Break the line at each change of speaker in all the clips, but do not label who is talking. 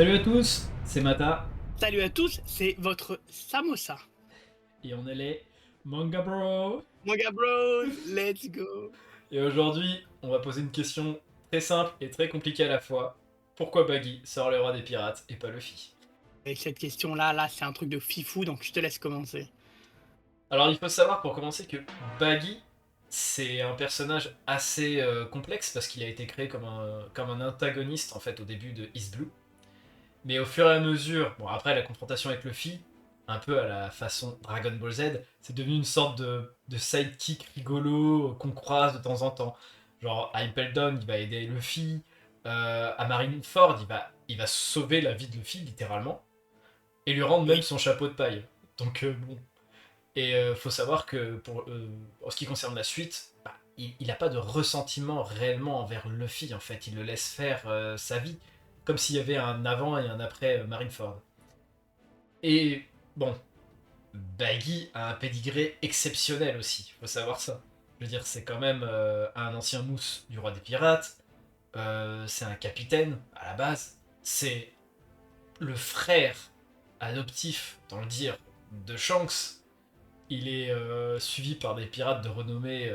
Salut à tous, c'est Mata
Salut à tous, c'est votre Samosa.
et on est les Manga Bro.
Manga Bros, let's go.
Et aujourd'hui, on va poser une question très simple et très compliquée à la fois. Pourquoi Baggy sort le roi des pirates et pas Luffy?
Avec cette question-là, c'est un truc de fifou, donc je te laisse commencer.
Alors il faut savoir pour commencer que Baggy, c'est un personnage assez complexe parce qu'il a été créé comme un antagoniste en fait au début de East Blue. Mais au fur et à mesure, bon après la confrontation avec Luffy, un peu à la façon Dragon Ball Z, c'est devenu une sorte de sidekick rigolo qu'on croise de temps en temps. Genre à Impel Down, il va aider Luffy, à Marineford, il va sauver la vie de Luffy littéralement, et lui rendre même
Oui.
son chapeau de paille. Donc bon. Et faut savoir que en ce qui concerne la suite, bah, il n'a pas de ressentiment réellement envers Luffy en fait. Il le laisse faire sa vie, comme s'il y avait un avant et un après Marineford. Et bon, Baggy a un pédigré exceptionnel aussi, faut savoir ça. Je veux dire, c'est quand même un ancien mousse du roi des pirates, c'est un capitaine à la base, c'est le frère adoptif, dans le dire, de Shanks. Il est suivi par des pirates de renommée,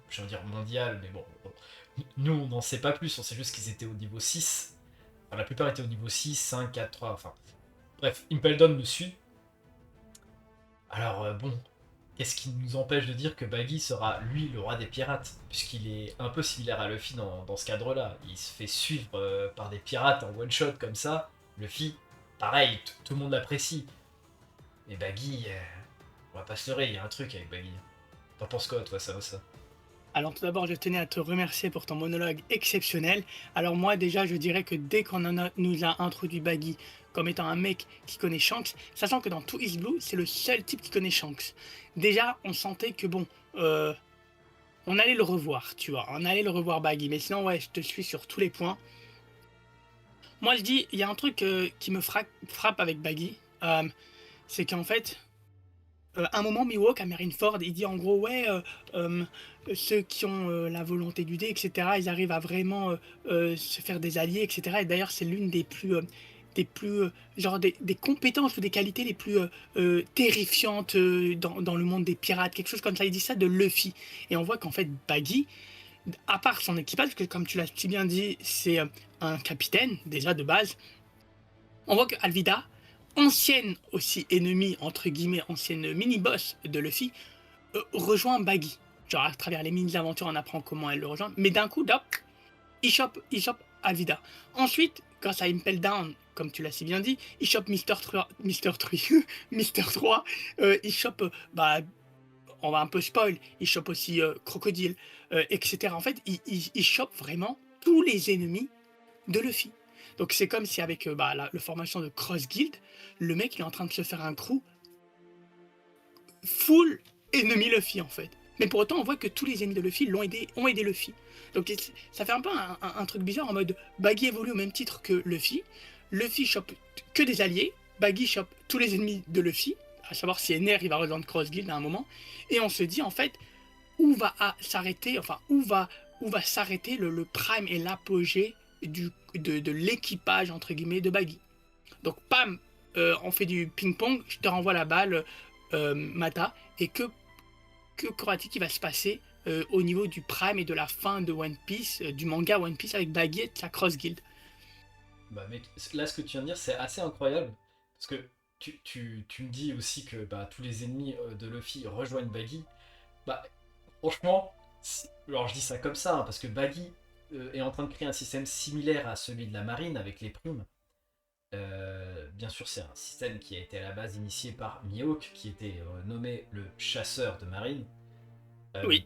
je veux dire mondiale, mais bon, nous on n'en sait pas plus, on sait juste qu'ils étaient au niveau 6. Enfin, la plupart étaient au niveau 6, 5, 4, 3, enfin. Bref, Impel Down le suit. Alors bon, qu'est-ce qui nous empêche de dire que Baggy sera lui le roi des pirates? Puisqu'il est un peu similaire à Luffy dans ce cadre-là. Il se fait suivre par des pirates en one-shot comme ça. Luffy, pareil, tout le monde l'apprécie. Mais Baggy, on va pas se leurrer, il y a un truc avec Baggy. T'en penses quoi, toi, ça?
Alors tout d'abord, je tenais à te remercier pour ton monologue exceptionnel. Alors moi déjà, je dirais que dès nous a introduit Baggy comme étant un mec qui connaît Shanks, sachant que dans tout East Blue, c'est le seul type qui connaît Shanks. Déjà, on sentait que bon, on allait le revoir, tu vois, on allait le revoir Baggy. Mais sinon, ouais, je te suis sur tous les points. Moi, je dis, il y a un truc qui me frappe avec Baggy, c'est qu'en fait, un moment, Mihawk à Marineford, il dit en gros, ouais, ceux qui ont la volonté du dé, etc., ils arrivent à vraiment se faire des alliés, etc. Et d'ailleurs, c'est l'une des plus genre des compétences ou des qualités les plus terrifiantes dans le monde des pirates, quelque chose comme ça. Il dit ça de Luffy. Et on voit qu'en fait, Baggy, à part son équipage, parce que comme tu l'as si bien dit, c'est un capitaine, déjà de base, on voit que Alvida, ancienne aussi ennemie, entre guillemets, ancienne mini-boss de Luffy, rejoint Baggy. Genre à travers les mini-aventures, on apprend comment elle le rejoint. Mais d'un coup, hop, il chope Alvida. Ensuite, grâce à Impel Down, comme tu l'as si bien dit, il chope Mister 3, Mister 3, Mister 3 il chope, bah, on va un peu spoil, il chope aussi Crocodile, etc. En fait, il chope vraiment tous les ennemis de Luffy. Donc c'est comme si avec bah, la formation de Cross Guild, le mec il est en train de se faire un crew full ennemi Luffy en fait. Mais pour autant on voit que tous les ennemis de Luffy ont aidé Luffy. Donc ça fait un peu un truc bizarre en mode Baggy évolue au même titre que Luffy. Luffy chope que des alliés, Baggy chope tous les ennemis de Luffy, à savoir si Ener il va rejoindre Cross Guild à un moment. Et on se dit en fait où va s'arrêter, enfin où va s'arrêter le prime et l'apogée de l'équipage entre guillemets de Baggy. Donc pam, on fait du ping-pong, je te renvoie la balle, Mata, et que crois-tu qui va se passer au niveau du prime et de la fin de One Piece, du manga One Piece avec Baggy et sa Cross Guild?
Bah mec, là ce que tu viens de dire c'est assez incroyable. Parce que tu me dis aussi que bah, tous les ennemis de Luffy rejoignent Baggy. Bah franchement, alors je dis ça comme ça, hein, parce que Baggy est en train de créer un système similaire à celui de la marine avec les plumes. Bien sûr, c'est un système qui a été à la base initié par Mihawk, qui était nommé le chasseur de marine. Euh,
Oui.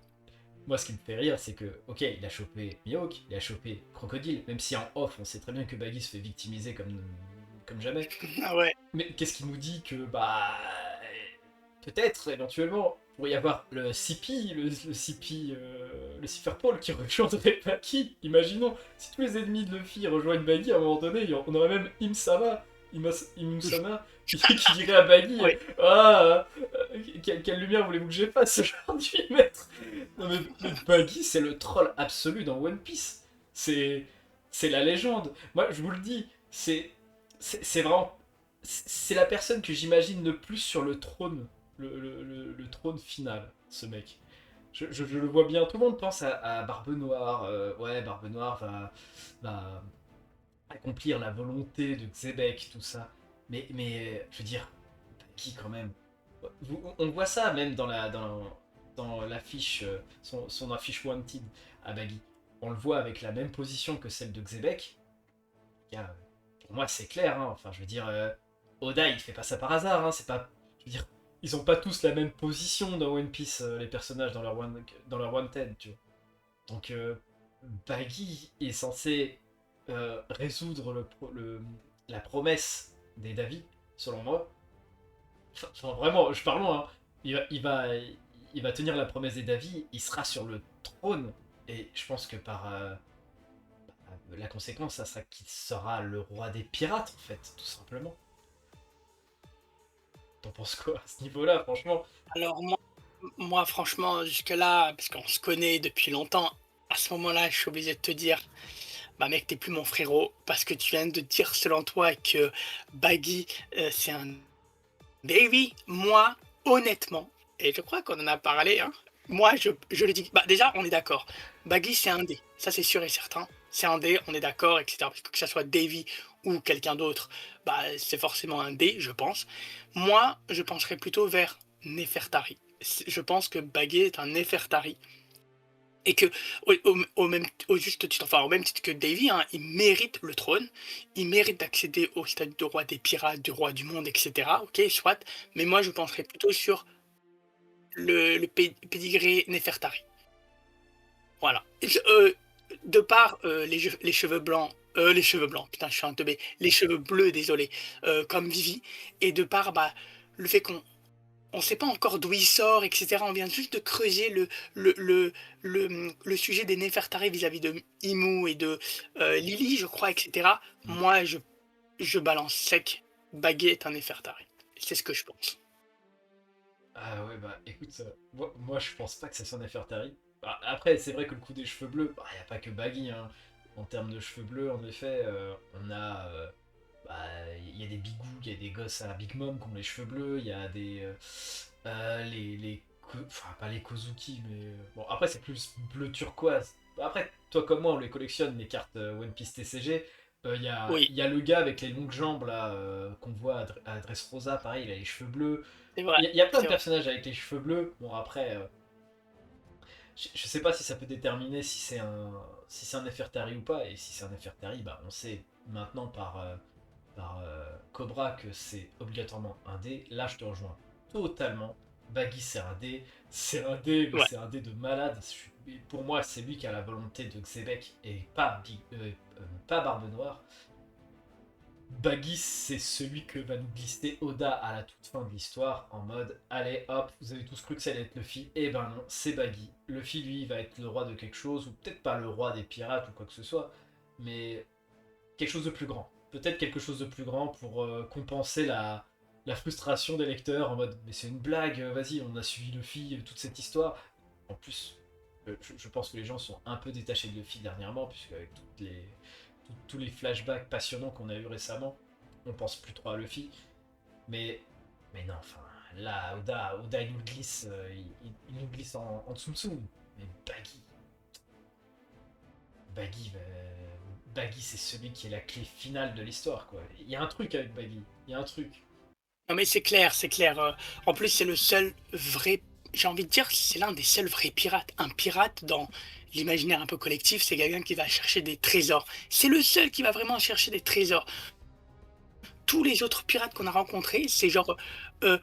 Moi, ce qui me fait rire, c'est que, ok, il a chopé Mihawk, il a chopé Crocodile, même si en off, on sait très bien que Baggy se fait victimiser comme jamais.
Ah ouais.
Mais qu'est-ce qui nous dit que, bah, peut-être, éventuellement, pourrait y avoir le CP, le CP, le Cypherpole qui rejoindrait Baggy. Imaginons, si tous les ennemis de Luffy rejoignent Baggy, à un moment donné, on aurait même Imsama, qui dirait à Baggy
Oui.
Ah, quelle lumière voulez-vous que j'efface aujourd'hui, maître? Non mais Baggy, c'est le troll absolu dans One Piece. C'est. c'est la légende. Moi, je vous le dis, c'est vraiment. C'est la personne que j'imagine le plus sur le trône. Le trône final, ce mec. Je le vois bien. Tout le monde pense à Barbe Noire. Ouais, Barbe Noire va accomplir la volonté de Xebec, tout ça. Mais je veux dire, qui quand même on voit ça même dans l'affiche, son affiche Wanted à Baggy. On le voit avec la même position que celle de Xebec. Pour moi, c'est clair. Hein. Enfin, je veux dire, Oda, il fait pas ça par hasard. Hein. C'est pas, je veux dire, ils ont pas tous la même position dans One Piece, les personnages dans leur Wanted, tu vois. Donc, Baggy est censé résoudre la promesse des Davi, selon moi. Enfin, vraiment, je parle loin. Hein. Il va tenir la promesse des Davi, il sera sur le trône. Et je pense que par la conséquence, ça sera qu'il sera le roi des pirates, en fait, tout simplement. T'en penses quoi à ce niveau-là, franchement?
Alors moi franchement, jusque-là, parce qu'on se connaît depuis longtemps, à ce moment-là, je suis obligé de te dire, bah mec, t'es plus mon frérot, parce que tu viens de dire selon toi que Baggy, c'est un Davy. Moi, honnêtement, et je crois qu'on en a parlé, hein, moi je le dis, bah déjà, on est d'accord. Baggy, c'est un D, ça c'est sûr et certain. C'est un D, on est d'accord, etc. Parce que ça soit Davy ou quelqu'un d'autre, bah c'est forcément un D, je pense. Moi, je pencherais plutôt vers Nefertari. Je pense que Baggy est un Nefertari et que au juste titre, enfin au même titre que Davy, hein, il mérite le trône, il mérite d'accéder au statut de roi des pirates, du roi du monde, etc. Ok, soit, mais moi je penserais plutôt sur le pédigré Nefertari. Voilà. De par les cheveux blancs, putain, je suis un teubé, les cheveux bleus, désolé, comme Vivi, et de par bah, le fait qu'on on sait pas encore d'où il sort, etc. On vient juste de creuser le, le, le sujet des Néfertari vis-à-vis de Imu et de Lily, je crois, etc.
Mm.
Moi, je balance sec. Baguette un Néfertari. C'est ce que je pense.
Ah ouais, bah écoute, moi je pense pas que ça soit Nefertari. Bah, après, c'est vrai que le coup des cheveux bleus, bah, y a pas que Baggy. Hein. En termes de cheveux bleus, en effet, on a. Bah, il y a des bigous, il y a des gosses à Big Mom qui ont les cheveux bleus, il y a des. Enfin, pas les Kozuki, mais. Bon, après, c'est plus bleu turquoise. Après, toi comme moi, on les collectionne, les cartes One Piece TCG.
Oui,
Il y a le gars avec les longues jambes là qu'on voit à Dressrosa, pareil, il a les cheveux bleus.
c'est vrai,
Il y a plein de
c'est vrai.
personnages avec les cheveux bleus. Bon, après, je sais pas si ça peut déterminer si c'est un Nefertari ou pas. Et si c'est un Nefertari, bah, on sait maintenant par Cobra que c'est obligatoirement un dé. Là, je te rejoins totalement. Baggy, c'est un dé. C'est un dé, mais
Ouais.
c'est un dé de malade. Pour moi, c'est lui qui a la volonté de Xebec et pas Barbe Noire. Baggy, c'est celui que va nous glisser Oda à la toute fin de l'histoire en mode allez hop, vous avez tous cru que ça allait être Luffy, et ben non, c'est Baggy. Luffy, lui, va être le roi de quelque chose, ou peut-être pas le roi des pirates ou quoi que ce soit, mais quelque chose de plus grand. Peut-être quelque chose de plus grand pour compenser la frustration des lecteurs en mode mais c'est une blague, vas-y, on a suivi Luffy toute cette histoire. En plus, je pense que les gens sont un peu détachés de Luffy dernièrement, puisque avec tous les flashbacks passionnants qu'on a eu récemment, on pense plus trop à Luffy. Mais, mais non, enfin, là, Oda il nous glisse, il nous glisse en Tsum Tsum. Mais Baggy, Baggy, c'est celui qui est la clé finale de l'histoire, quoi. Il y a un truc avec Baggy, il y a un truc.
Non mais c'est clair, c'est clair. En plus, c'est le seul vrai, j'ai envie de dire, c'est l'un des seuls vrais pirates. Un pirate dans l'imaginaire un peu collectif, c'est quelqu'un qui va chercher des trésors. C'est le seul qui va vraiment chercher des trésors. Tous les autres pirates qu'on a rencontrés, c'est genre, euh,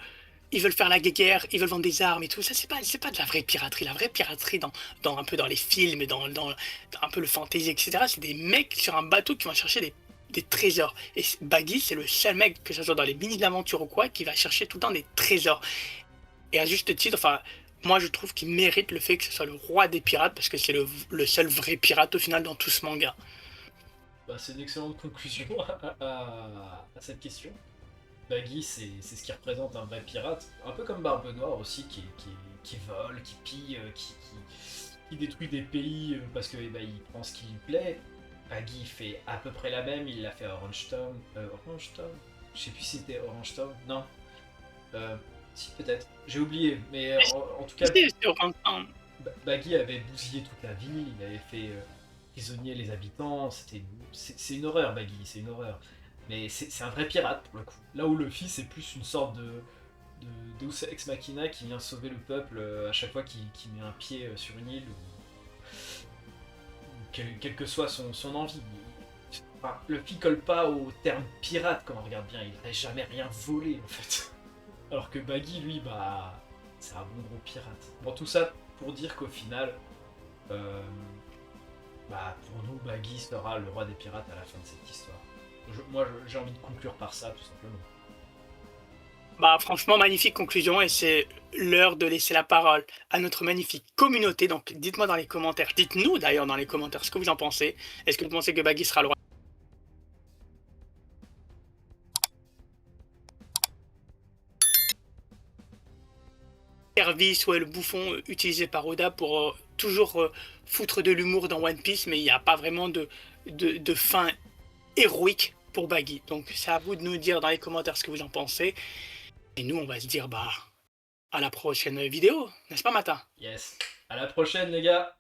ils veulent faire la guerre, ils veulent vendre des armes et tout. Ça, c'est pas de la vraie piraterie. La vraie piraterie un peu dans les films, dans un peu le fantasy, etc. C'est des mecs sur un bateau qui vont chercher des trésors. Et Baggy, c'est le seul mec, que ce soit dans les mini d'aventures ou quoi, qui va chercher tout le temps des trésors. Et à juste titre, enfin, moi je trouve qu'il mérite le fait que ce soit le roi des pirates, parce que c'est le seul vrai pirate au final dans tout ce manga.
Bah, c'est une excellente conclusion à cette question. Baggy, c'est ce qui représente un vrai pirate, un peu comme Barbe Noire aussi, qui vole, qui pille, qui détruit des pays parce que bah, il prend ce qui lui plaît. Baggy fait à peu près la même, il l'a fait à Orange Town. Orange Town. Je sais plus si c'était Orange Town. Non. Euh, si, peut-être. J'ai oublié. Mais en tout cas,
C'est sur un-
Baggy avait bousillé toute la ville, il avait fait prisonnier les habitants. C'est une horreur, Baggy, c'est une horreur. Mais c'est un vrai pirate pour le coup. Là où Luffy, c'est plus une sorte de Deus Ex Machina qui vient sauver le peuple à chaque fois qu'il met un pied sur une île ou quelle que soit son envie. Enfin, Luffy colle pas au terme pirate quand on regarde bien, il n'aurait jamais rien volé en fait. Alors que Baggy, lui, bah, c'est un bon gros pirate. Bon, tout ça pour dire qu'au final, euh, bah, pour nous, Baggy sera le roi des pirates à la fin de cette histoire. J'ai envie de conclure par ça, tout simplement.
Bah, franchement, magnifique conclusion et c'est l'heure de laisser la parole à notre magnifique communauté. Donc, dites-moi dans les commentaires, dites-nous d'ailleurs dans les commentaires ce que vous en pensez. Est-ce que vous pensez que Baggy sera le roi? Service ou le bouffon utilisé par Oda pour toujours foutre de l'humour dans One Piece, mais il n'y a pas vraiment de fin héroïque pour Baggy. Donc, c'est à vous de nous dire dans les commentaires ce que vous en pensez. Et nous, on va se dire, bah, à la prochaine vidéo, n'est-ce pas, Matin?
Yes. À la prochaine, les gars!